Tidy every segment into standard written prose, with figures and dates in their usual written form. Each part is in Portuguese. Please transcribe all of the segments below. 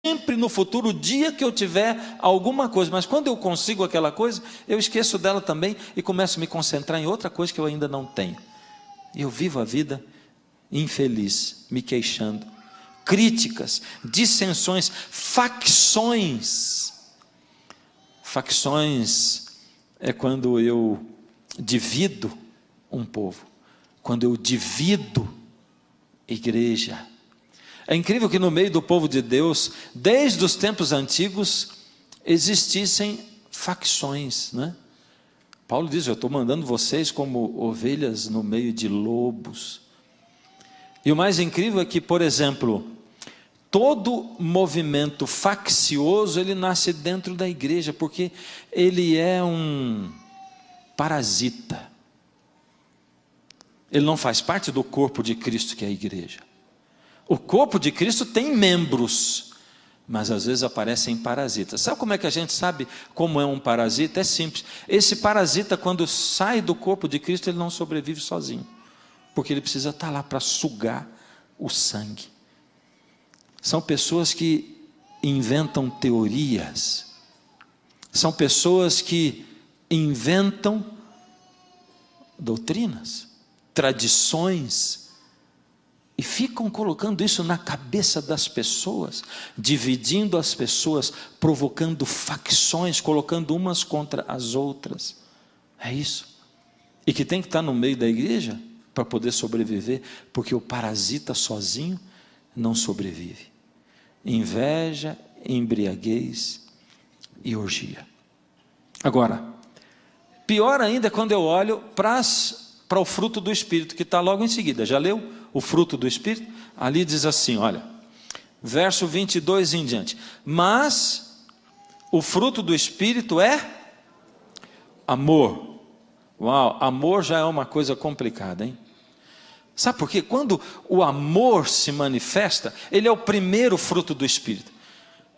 sempre no futuro, o dia que eu tiver alguma coisa, mas quando eu consigo aquela coisa, eu esqueço dela também e começo a me concentrar em outra coisa que eu ainda não tenho. E eu vivo a vida infeliz, me queixando. Críticas, dissensões, facções. Facções é quando eu divido um povo, quando eu divido igreja. É incrível que no meio do povo de Deus, desde os tempos antigos, existissem facções, né? Paulo diz: eu estou mandando vocês como ovelhas no meio de lobos. E o mais incrível é que, por exemplo, todo movimento faccioso, ele nasce dentro da igreja, porque ele é um parasita. Ele não faz parte do corpo de Cristo, que é a igreja. O corpo de Cristo tem membros, mas às vezes aparecem parasitas. Sabe como é que a gente sabe como é um parasita? É simples. Esse parasita, quando sai do corpo de Cristo, ele não sobrevive sozinho, porque ele precisa estar lá para sugar o sangue. São pessoas que inventam teorias, são pessoas que inventam doutrinas, tradições, e ficam colocando isso na cabeça das pessoas, dividindo as pessoas, provocando facções, colocando umas contra as outras. É isso. E que tem que estar no meio da igreja para poder sobreviver, porque o parasita sozinho não sobrevive. Inveja, embriaguez e orgia. Agora, pior ainda é quando eu olho para o fruto do Espírito, que está logo em seguida. Já leu o fruto do Espírito? Ali diz assim, olha, verso 22 em diante: mas o fruto do Espírito é amor. Uau, amor já é uma coisa complicada, hein? Sabe por quê? Quando o amor se manifesta, ele é o primeiro fruto do Espírito.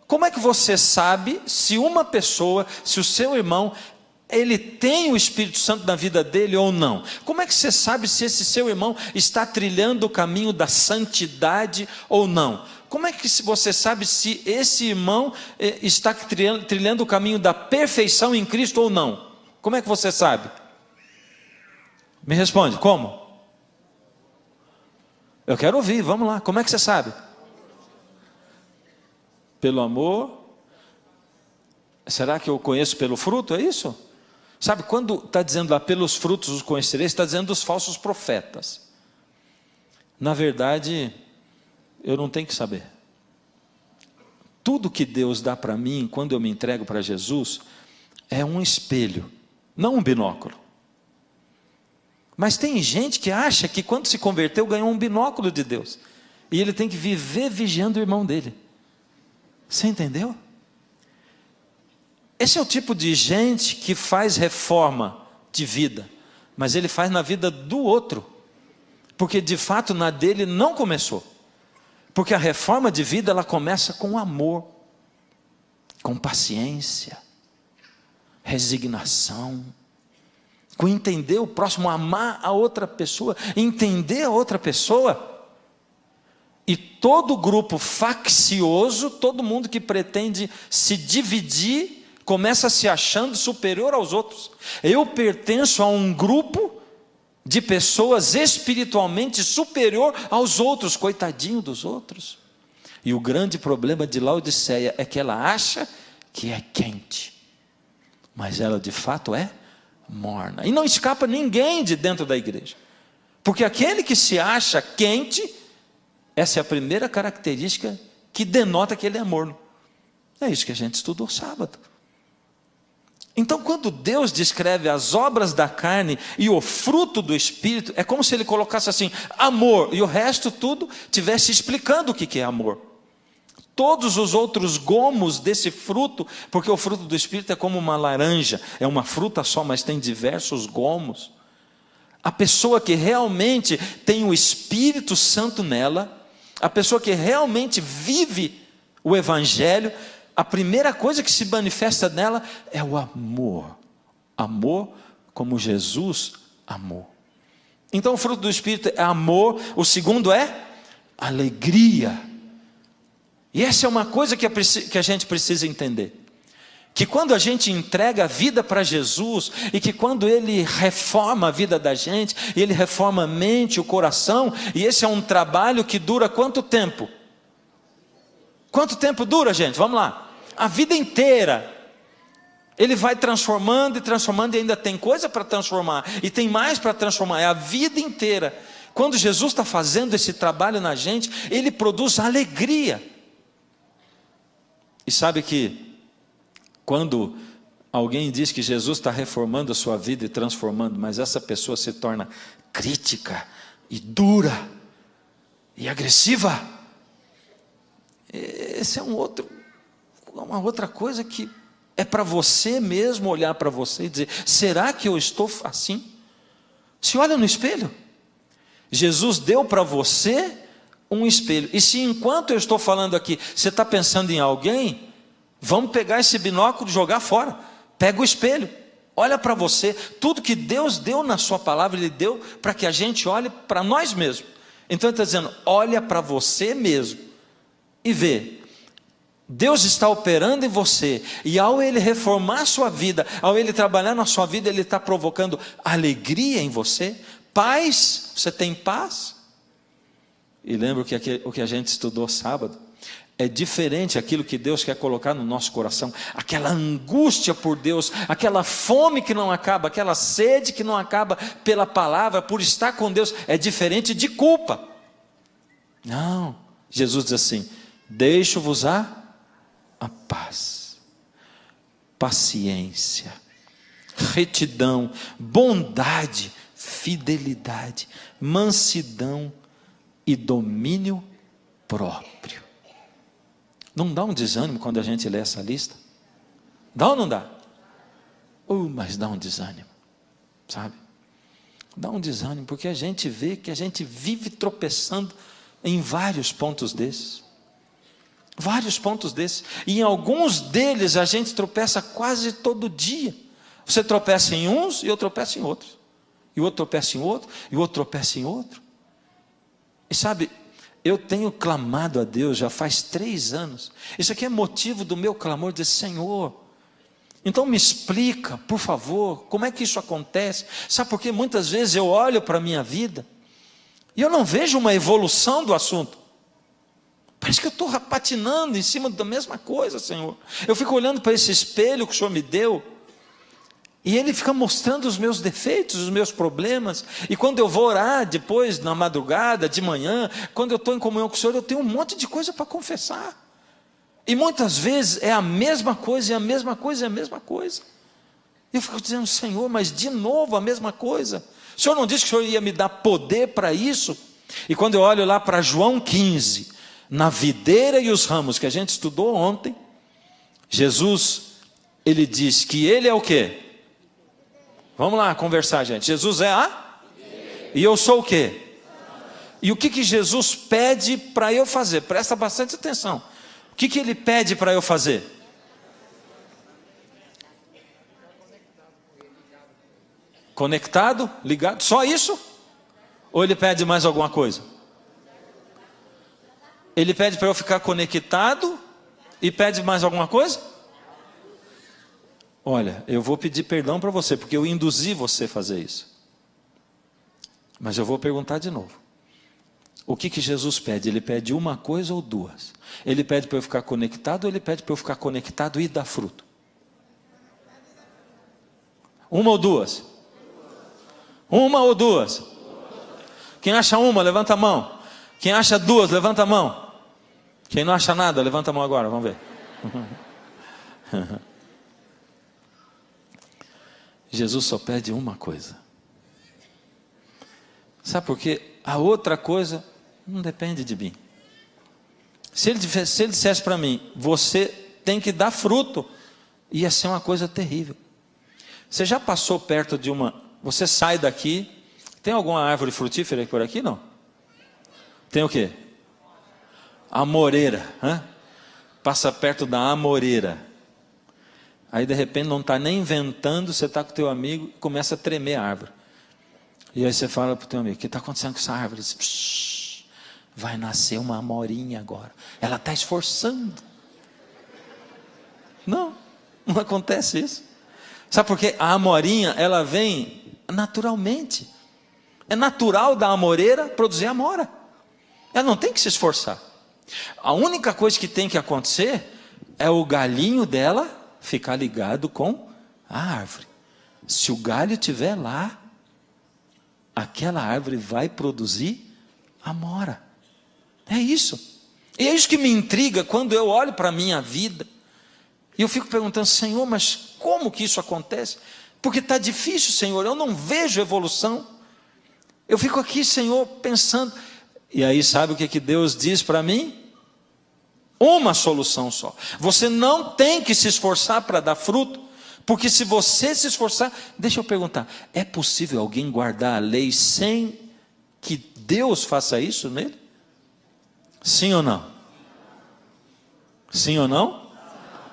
Como é que você sabe se uma pessoa, se o seu irmão, ele tem o Espírito Santo na vida dele ou não? Como é que você sabe se esse seu irmão está trilhando o caminho da santidade ou não? Como é que você sabe se esse irmão está trilhando o caminho da perfeição em Cristo ou não? Como é que você sabe? Me responde, como? Eu quero ouvir, vamos lá, como é que você sabe? Pelo amor. Será que eu conheço pelo fruto, é isso? Sabe, quando está dizendo lá, pelos frutos os conhecereis, está dizendo dos falsos profetas. Na verdade, eu não tenho que saber. Tudo que Deus dá para mim, quando eu me entrego para Jesus, é um espelho, não um binóculo. Mas tem gente que acha que quando se converteu, ganhou um binóculo de Deus. E ele tem que viver vigiando o irmão dele. Você entendeu? Esse é o tipo de gente que faz reforma de vida, mas ele faz na vida do outro, porque de fato na dele não começou. Porque a reforma de vida, ela começa com amor, com paciência, resignação, com entender o próximo, amar a outra pessoa, entender a outra pessoa. E todo grupo faccioso, todo mundo que pretende se dividir, começa se achando superior aos outros. Eu pertenço a um grupo de pessoas espiritualmente superior aos outros, coitadinho dos outros. E o grande problema de Laodiceia é que ela acha que é quente, mas ela de fato é morna. E não escapa ninguém de dentro da igreja, porque aquele que se acha quente, essa é a primeira característica que denota que ele é morno. É isso que a gente estudou sábado. Então, quando Deus descreve as obras da carne e o fruto do Espírito, é como se ele colocasse assim, amor, e o resto tudo tivesse explicando o que é amor. Todos os outros gomos desse fruto, porque o fruto do Espírito é como uma laranja, é uma fruta só, mas tem diversos gomos. A pessoa que realmente tem o Espírito Santo nela, a pessoa que realmente vive o Evangelho, a primeira coisa que se manifesta nela é o amor. Amor como Jesus amou. Então o fruto do Espírito é amor. O segundo é alegria. E essa é uma coisa que a gente precisa entender. Que quando a gente entrega a vida para Jesus, e que quando Ele reforma a vida da gente, Ele reforma a mente, o coração, e esse é um trabalho que dura quanto tempo? Quanto tempo dura, gente? Vamos lá. A vida inteira. Ele vai transformando e transformando, e ainda tem coisa para transformar, e tem mais para transformar, é a vida inteira. Quando Jesus está fazendo esse trabalho na gente, Ele produz alegria. E sabe que quando alguém diz que Jesus está reformando a sua vida e transformando, mas essa pessoa se torna crítica e dura e agressiva, esse é uma outra coisa que é para você mesmo olhar para você e dizer: será que eu estou assim? Se olha no espelho. Jesus deu para você um espelho, e se enquanto eu estou falando aqui, você está pensando em alguém, vamos pegar esse binóculo e jogar fora. Pega o espelho, olha para você. Tudo que Deus deu na sua palavra, Ele deu para que a gente olhe para nós mesmos. Então Ele está dizendo: olha para você mesmo e vê. Deus está operando em você, e ao Ele reformar a sua vida, ao Ele trabalhar na sua vida, Ele está provocando alegria em você, paz. Você tem paz? E lembra o que a gente estudou sábado? É diferente aquilo que Deus quer colocar no nosso coração, aquela angústia por Deus, aquela fome que não acaba, aquela sede que não acaba pela palavra, por estar com Deus, é diferente de culpa. Não, Jesus diz assim: deixo-vos a paz, paciência, retidão, bondade, fidelidade, mansidão e domínio próprio. Não dá um desânimo quando a gente lê essa lista? Dá ou não dá? Mas dá um desânimo, sabe? Dá um desânimo, porque a gente vê que a gente vive tropeçando em vários pontos desses. Vários pontos desses. E em alguns deles a gente tropeça quase todo dia. Você tropeça em uns e eu tropeço em outros. E o outro tropeça em outro, e o outro tropeça em outro. E sabe, eu tenho clamado a Deus já faz 3 anos. Isso aqui é motivo do meu clamor, de Senhor, então me explica, por favor, como é que isso acontece? Sabe por quê? Muitas vezes eu olho para a minha vida e eu não vejo uma evolução do assunto. Parece que eu estou patinando em cima da mesma coisa, Senhor. Eu fico olhando para esse espelho que o Senhor me deu, e Ele fica mostrando os meus defeitos, os meus problemas. E quando eu vou orar depois, na madrugada, de manhã, quando eu estou em comunhão com o Senhor, eu tenho um monte de coisa para confessar. E muitas vezes é a mesma coisa, e a mesma coisa, e a mesma coisa. E eu fico dizendo: Senhor, mas de novo a mesma coisa. O Senhor não disse que o Senhor ia me dar poder para isso? E quando eu olho lá para João 15, na videira e os ramos, que a gente estudou ontem, Jesus, Ele diz que Ele é o quê? Vamos lá conversar, gente. Jesus é a? E eu sou o quê? E o que Jesus pede para eu fazer? Presta bastante atenção. O que Ele pede para eu fazer? Conectado, ligado, só isso? Ou Ele pede mais alguma coisa? Ele pede para eu ficar conectado e pede mais alguma coisa? Olha, eu vou pedir perdão para você, porque eu induzi você a fazer isso. Mas eu vou perguntar de novo. O que Jesus pede? Ele pede uma coisa ou duas? Ele pede para eu ficar conectado, ou Ele pede para eu ficar conectado e dar fruto? Uma ou duas? Uma ou duas? Quem acha uma, levanta a mão. Quem acha duas, levanta a mão. Quem não acha nada, levanta a mão agora, vamos ver. Jesus só pede uma coisa. Sabe por quê? A outra coisa não depende de mim. Se ele dissesse para mim: você tem que dar fruto, ia ser uma coisa terrível. Você já passou perto de uma... Você sai daqui, tem alguma árvore frutífera por aqui? Não? Tem o quê? Amoreira. Passa perto da amoreira. Aí de repente não está nem ventando, você está com o teu amigo, começa a tremer a árvore. E aí você fala para o teu amigo: o que está acontecendo com essa árvore? Diz, vai nascer uma amorinha agora. Ela está esforçando. Não acontece isso. Sabe por quê? A amorinha, ela vem naturalmente. É natural da amoreira produzir amora. Ela não tem que se esforçar. A única coisa que tem que acontecer é o galinho dela ficar ligado com a árvore. Se o galho estiver lá, aquela árvore vai produzir amora. É isso. E é isso que me intriga quando eu olho para a minha vida. E eu fico perguntando, Senhor, mas como que isso acontece? Porque está difícil, Senhor, eu não vejo evolução. Eu fico aqui, Senhor, pensando. E aí sabe o que Deus diz para mim? Uma solução só. Você não tem que se esforçar para dar fruto. Porque se você se esforçar, deixa eu perguntar, é possível alguém guardar a lei sem que Deus faça isso nele? Sim ou não? Sim ou não?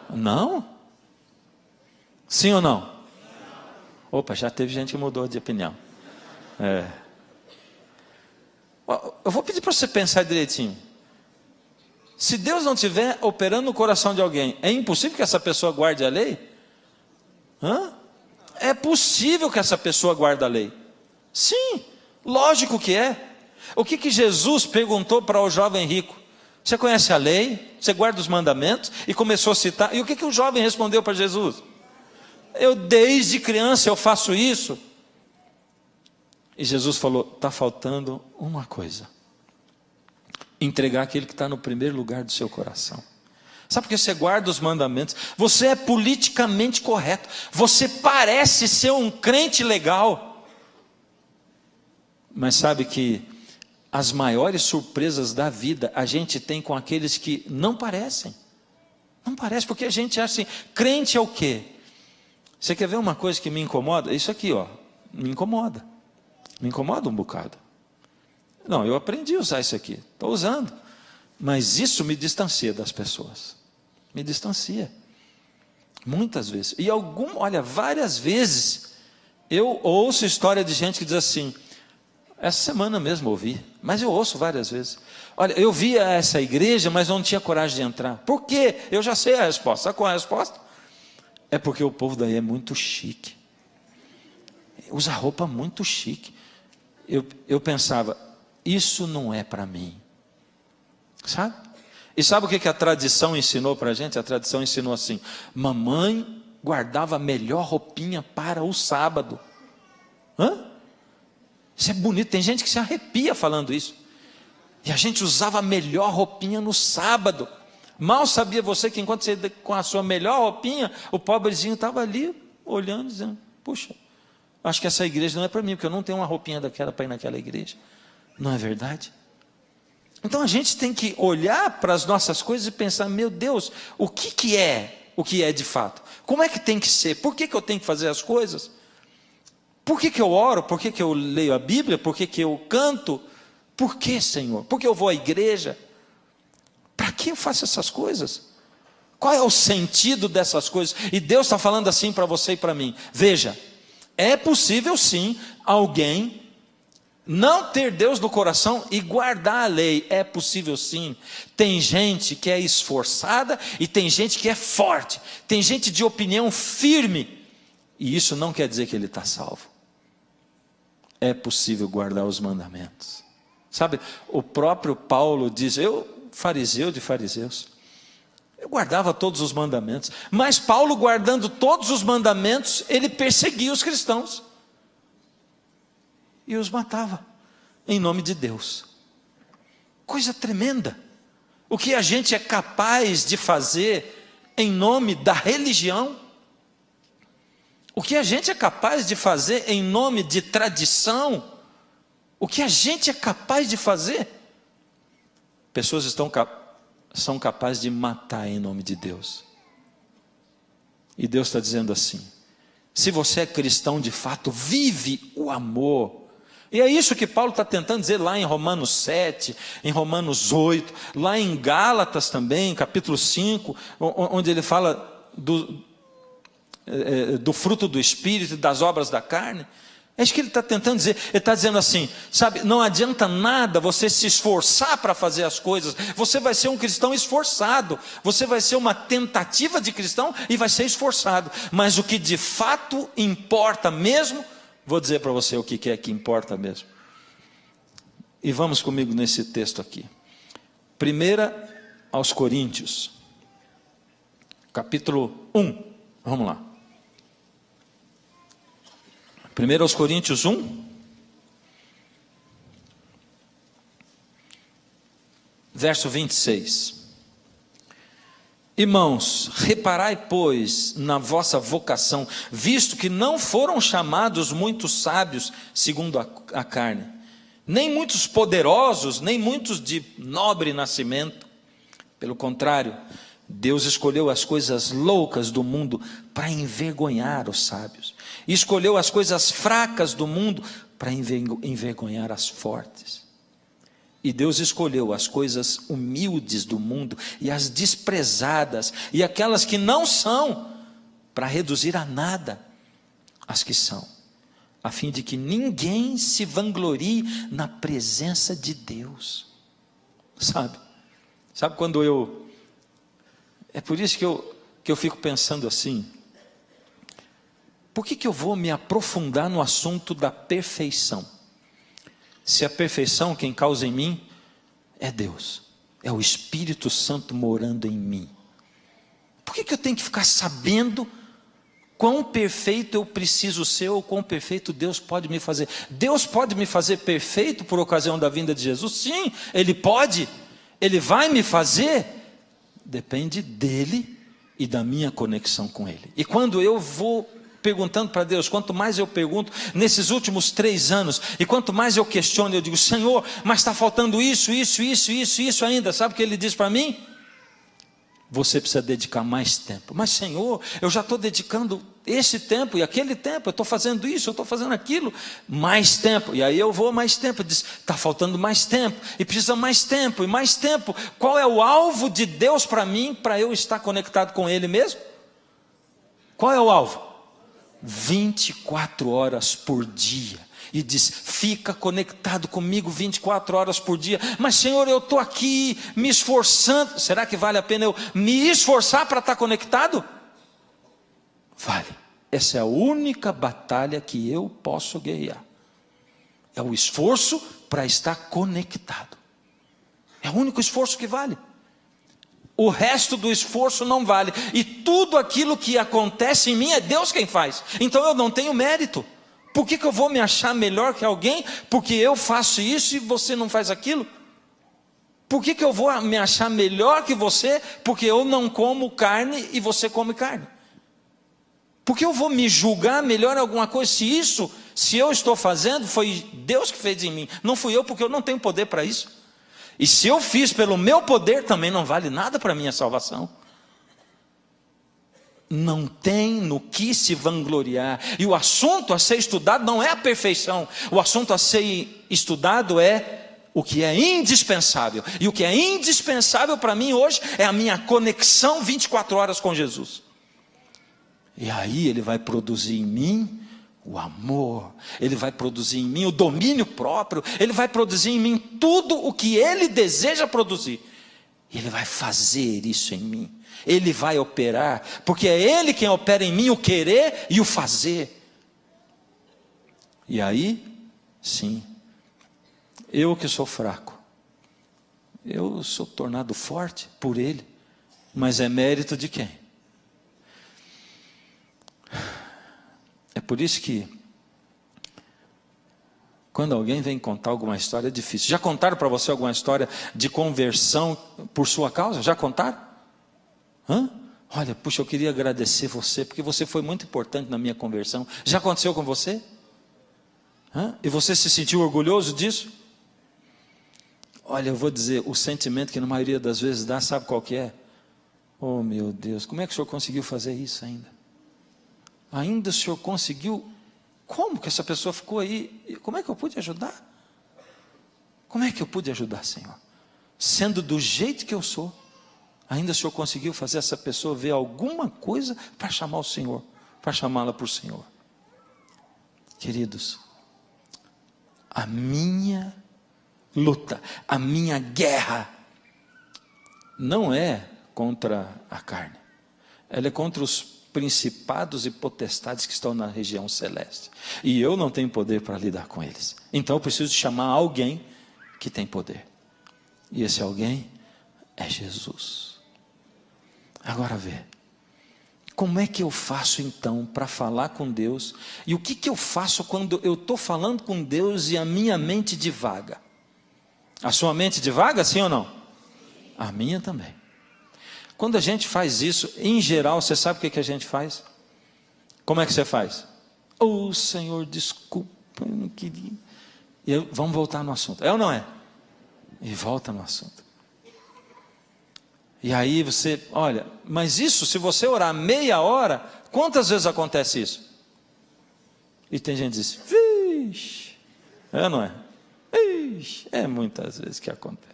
Não? Sim ou não? Opa, já teve gente que mudou de opinião. Eu vou pedir para você pensar direitinho. Se Deus não estiver operando no coração de alguém, é impossível que essa pessoa guarde a lei? É possível que essa pessoa guarde a lei. Sim, lógico que é. O que Jesus perguntou para o jovem rico? Você conhece a lei? Você guarda os mandamentos? E começou a citar. E o que o jovem respondeu para Jesus? Eu desde criança eu faço isso. E Jesus falou, está faltando uma coisa. Entregar aquele que está no primeiro lugar do seu coração. Sabe por que você guarda os mandamentos? Você é politicamente correto. Você parece ser um crente legal. Mas sabe que as maiores surpresas da vida a gente tem com aqueles que não parecem. Não parece, porque a gente acha assim, crente é o quê? Você quer ver uma coisa que me incomoda? Isso aqui, ó, me incomoda. Me incomoda um bocado. Não, eu aprendi a usar isso aqui. Estou usando. Mas isso me distancia das pessoas. Me distancia. Muitas vezes. E olha, várias vezes eu ouço história de gente que diz assim, essa semana mesmo ouvi, mas eu ouço várias vezes. Olha, eu via essa igreja, mas eu não tinha coragem de entrar. Por quê? Eu já sei a resposta. Sabe qual é a resposta? É porque o povo daí é muito chique. Usa roupa muito chique. Eu pensava, isso não é para mim. Sabe? E sabe o que a tradição ensinou para a gente? A tradição ensinou assim, mamãe guardava a melhor roupinha para o sábado. Isso é bonito, tem gente que se arrepia falando isso. E a gente usava a melhor roupinha no sábado. Mal sabia você que enquanto você com a sua melhor roupinha, o pobrezinho estava ali olhando, dizendo, puxa, acho que essa igreja não é para mim, porque eu não tenho uma roupinha daquela para ir naquela igreja. Não é verdade? Então a gente tem que olhar para as nossas coisas e pensar, meu Deus, o que é de fato? Como é que tem que ser? Por que eu tenho que fazer as coisas? Por que eu oro? Por que eu leio a Bíblia? Por que eu canto? Por que, Senhor? Por que eu vou à igreja? Para que eu faço essas coisas? Qual é o sentido dessas coisas? E Deus está falando assim para você e para mim. Veja, é possível sim alguém não ter Deus no coração e guardar a lei. É possível sim. Tem gente que é esforçada e tem gente que é forte. Tem gente de opinião firme. E isso não quer dizer que ele está salvo. É possível guardar os mandamentos. Sabe, o próprio Paulo diz, fariseu de fariseus, eu guardava todos os mandamentos. Mas Paulo, guardando todos os mandamentos, ele perseguia os cristãos. E os matava, em nome de Deus. Coisa tremenda. O que a gente é capaz de fazer em nome da religião. O que a gente é capaz de fazer em nome de tradição. O que a gente é capaz de fazer. Pessoas são capazes de matar em nome de Deus. E Deus está dizendo assim, se você é cristão de fato, vive o amor. E é isso que Paulo está tentando dizer lá em Romanos 7, em Romanos 8, lá em Gálatas também, capítulo 5, onde ele fala do fruto do Espírito e das obras da carne. É isso que ele está tentando dizer. Ele está dizendo assim, sabe, não adianta nada você se esforçar para fazer as coisas. Você vai ser um cristão esforçado. Você vai ser uma tentativa de cristão e vai ser esforçado. Mas o que de fato importa mesmo, vou dizer para você o que é que importa mesmo. E vamos comigo nesse texto aqui. 1 aos Coríntios, capítulo 1. Vamos lá. 1 aos Coríntios 1, verso 26. Irmãos, reparai, pois, na vossa vocação, visto que não foram chamados muitos sábios, segundo a carne, nem muitos poderosos, nem muitos de nobre nascimento. Pelo contrário, Deus escolheu as coisas loucas do mundo para envergonhar os sábios. E escolheu as coisas fracas do mundo para envergonhar as fortes. E Deus escolheu as coisas humildes do mundo e as desprezadas e aquelas que não são, para reduzir a nada as que são, a fim de que ninguém se vanglorie na presença de Deus. Sabe quando é por isso que eu fico pensando assim, por que eu vou me aprofundar no assunto da perfeição? Se a perfeição, quem causa em mim, é Deus, é o Espírito Santo morando em mim. Por que eu tenho que ficar sabendo quão perfeito eu preciso ser, ou quão perfeito Deus pode me fazer? Deus pode me fazer perfeito por ocasião da vinda de Jesus? Sim, Ele pode. Ele vai me fazer, depende dEle e da minha conexão com Ele. E quando eu vou perguntando para Deus, quanto mais eu pergunto, nesses últimos 3 anos, e quanto mais eu questiono, eu digo, Senhor, mas está faltando isso ainda, sabe o que Ele diz para mim? Você precisa dedicar mais tempo. Mas Senhor, eu já estou dedicando esse tempo e aquele tempo, eu estou fazendo isso, eu estou fazendo aquilo, mais tempo, e aí eu vou mais tempo, diz, está faltando mais tempo, e precisa mais tempo, e mais tempo. Qual é o alvo de Deus para mim, para eu estar conectado com Ele mesmo? Qual é o alvo? 24 horas por dia. E diz, fica conectado comigo 24 horas por dia. Mas Senhor, eu estou aqui me esforçando. Será que vale a pena eu me esforçar para estar conectado? Vale. Essa é a única batalha que eu posso guerrear. É o esforço para estar conectado. É o único esforço que vale. O resto do esforço não vale. E tudo aquilo que acontece em mim é Deus quem faz. Então eu não tenho mérito. Por que eu vou me achar melhor que alguém? Porque eu faço isso e você não faz aquilo? Por que eu vou me achar melhor que você? Porque eu não como carne e você come carne. Por que eu vou me julgar melhor em alguma coisa? Se eu estou fazendo, foi Deus que fez em mim. Não fui eu, porque eu não tenho poder para isso. E se eu fiz pelo meu poder, também não vale nada para a minha salvação. Não tem no que se vangloriar. E o assunto a ser estudado não é a perfeição. O assunto a ser estudado é o que é indispensável. E o que é indispensável para mim hoje é a minha conexão 24 horas com Jesus. E aí Ele vai produzir em mim o amor, Ele vai produzir em mim o domínio próprio, Ele vai produzir em mim tudo o que Ele deseja produzir. E Ele vai fazer isso em mim. Ele vai operar, porque é Ele quem opera em mim o querer e o fazer. E aí, sim, eu que sou fraco, eu sou tornado forte por Ele, mas é mérito de quem? É por isso que, quando alguém vem contar alguma história, é difícil. Já contaram para você alguma história de conversão por sua causa? Já contaram? Olha, puxa, eu queria agradecer você, porque você foi muito importante na minha conversão. Já aconteceu com você? E você se sentiu orgulhoso disso? Olha, eu vou dizer, o sentimento que na maioria das vezes dá, sabe qual que é? Oh meu Deus, como é que o senhor conseguiu fazer isso ainda? Ainda o senhor conseguiu? Como que essa pessoa ficou aí? Como é que eu pude ajudar? Como é que eu pude ajudar, Senhor? Sendo do jeito que eu sou, ainda o senhor conseguiu fazer essa pessoa ver alguma coisa para chamar o Senhor, para chamá-la para o Senhor. Queridos, A minha luta, a minha guerra, não é contra a carne. Ela é contra os principados e potestades que estão na região celeste. E eu não tenho poder para lidar com eles. Então eu preciso chamar alguém que tem poder. E esse alguém é Jesus. Agora vê. Como é que eu faço então para falar com Deus? E o que eu faço quando eu estou falando com Deus e a minha mente divaga? A sua mente divaga, sim ou não? A minha também. Quando a gente faz isso, em geral, você sabe o que a gente faz? Como é que você faz? Oh, Senhor, desculpa, eu não queria. E vamos voltar no assunto. É ou não é? E volta no assunto. E aí você, olha, mas isso, se você orar meia hora, quantas vezes acontece isso? E tem gente que diz, vixe, é ou não é? Vixe, é muitas vezes que acontece.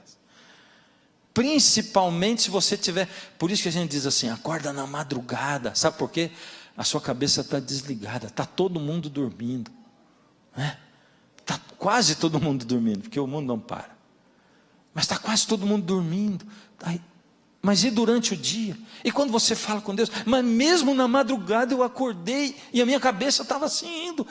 Principalmente se você tiver, por isso que a gente diz assim, acorda na madrugada, sabe por quê? A sua cabeça está desligada, está todo mundo dormindo, né? Está quase todo mundo dormindo, porque o mundo não para, mas está quase todo mundo dormindo, mas e durante o dia? E quando você fala com Deus, mas mesmo na madrugada eu acordei, e a minha cabeça estava assim indo.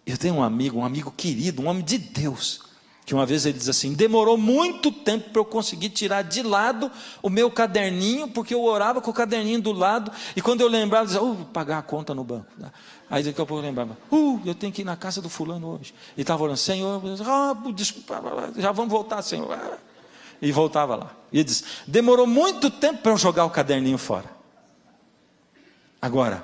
Eu tenho um amigo querido, um homem de Deus, que uma vez ele diz assim, demorou muito tempo para eu conseguir tirar de lado o meu caderninho, porque eu orava com o caderninho do lado, e quando eu lembrava, eu dizia, pagar a conta no banco. Aí daqui a pouco eu lembrava, eu tenho que ir na casa do fulano hoje. E estava orando, Senhor, desculpa, já vamos voltar, Senhor. E voltava lá. E ele diz, demorou muito tempo para eu jogar o caderninho fora. Agora,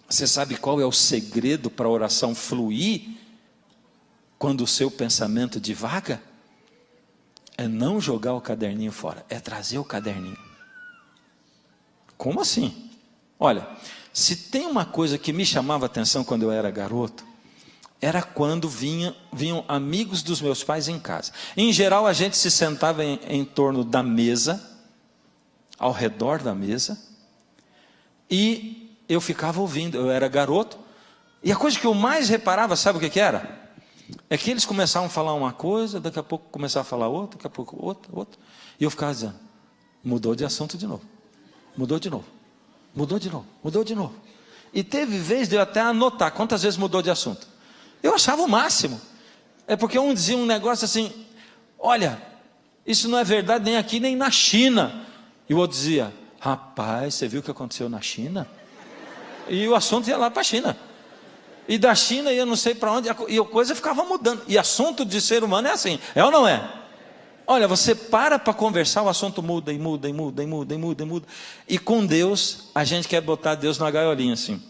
você sabe qual é o segredo para a oração fluir? Quando o seu pensamento divaga, é não jogar o caderninho fora, é trazer o caderninho. Como assim? Olha, se tem uma coisa que me chamava a atenção quando eu era garoto, era quando vinham amigos dos meus pais em casa. Em geral, a gente se sentava em torno da mesa, ao redor da mesa, e eu ficava ouvindo, eu era garoto, e a coisa que eu mais reparava, sabe o que era? É que eles começavam a falar uma coisa, daqui a pouco começavam a falar outra, daqui a pouco outra, e eu ficava dizendo, mudou de assunto de novo, mudou de novo, mudou de novo, mudou de novo. E teve vez de eu até anotar quantas vezes mudou de assunto. Eu achava o máximo, é porque um dizia um negócio assim, olha, isso não é verdade nem aqui nem na China, e o outro dizia, rapaz, você viu o que aconteceu na China? E o assunto ia lá para a China. E da China ia não sei para onde, e a coisa ficava mudando. E assunto de ser humano é assim, é ou não é? Olha, você para conversar, o assunto muda, e muda, e muda, e muda, e muda, e muda. E com Deus, a gente quer botar Deus na gaiolinha assim.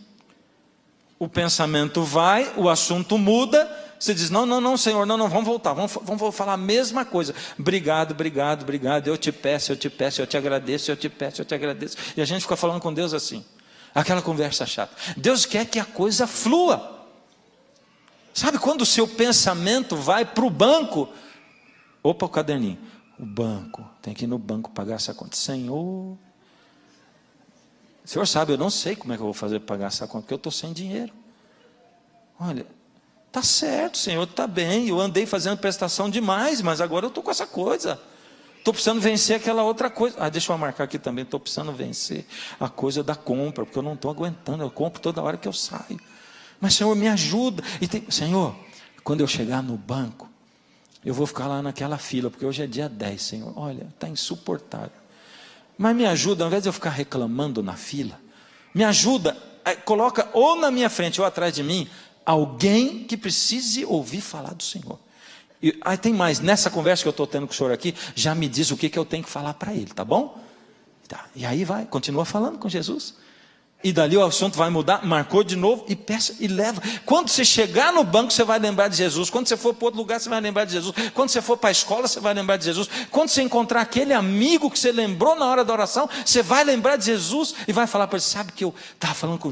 O pensamento vai, o assunto muda, você diz, não, Senhor, não, vamos voltar, vamos falar a mesma coisa. Obrigado, eu te peço, eu te agradeço, eu te peço, eu te agradeço. E a gente fica falando com Deus assim. Aquela conversa chata. Deus quer que a coisa flua. Sabe quando o seu pensamento vai para o banco? Opa, o caderninho. O banco. Tem que ir no banco pagar essa conta. Senhor. O Senhor sabe, eu não sei como é que eu vou fazer para pagar essa conta, porque eu estou sem dinheiro. Olha, está certo, Senhor, está bem. Eu andei fazendo prestação demais, mas agora eu estou com essa coisa. Estou precisando vencer aquela outra coisa. Deixa eu marcar aqui também. Estou precisando vencer a coisa da compra, porque eu não estou aguentando. Eu compro toda hora que eu saio. Mas, Senhor, me ajuda. Senhor, quando eu chegar no banco, eu vou ficar lá naquela fila, porque hoje é dia 10, Senhor. Olha, está insuportável. Mas me ajuda, ao invés de eu ficar reclamando na fila, me ajuda, coloca ou na minha frente ou atrás de mim, alguém que precise ouvir falar do Senhor. E aí tem mais, nessa conversa que eu estou tendo com o senhor aqui, já me diz o que eu tenho que falar para ele, tá bom? Tá. E aí vai, continua falando com Jesus. E dali o assunto vai mudar, marcou de novo e peça e leva. Quando você chegar no banco, você vai lembrar de Jesus. Quando você for para outro lugar, você vai lembrar de Jesus. Quando você for para a escola, você vai lembrar de Jesus. Quando você encontrar aquele amigo que você lembrou na hora da oração, você vai lembrar de Jesus e vai falar para ele, sabe que eu estava falando com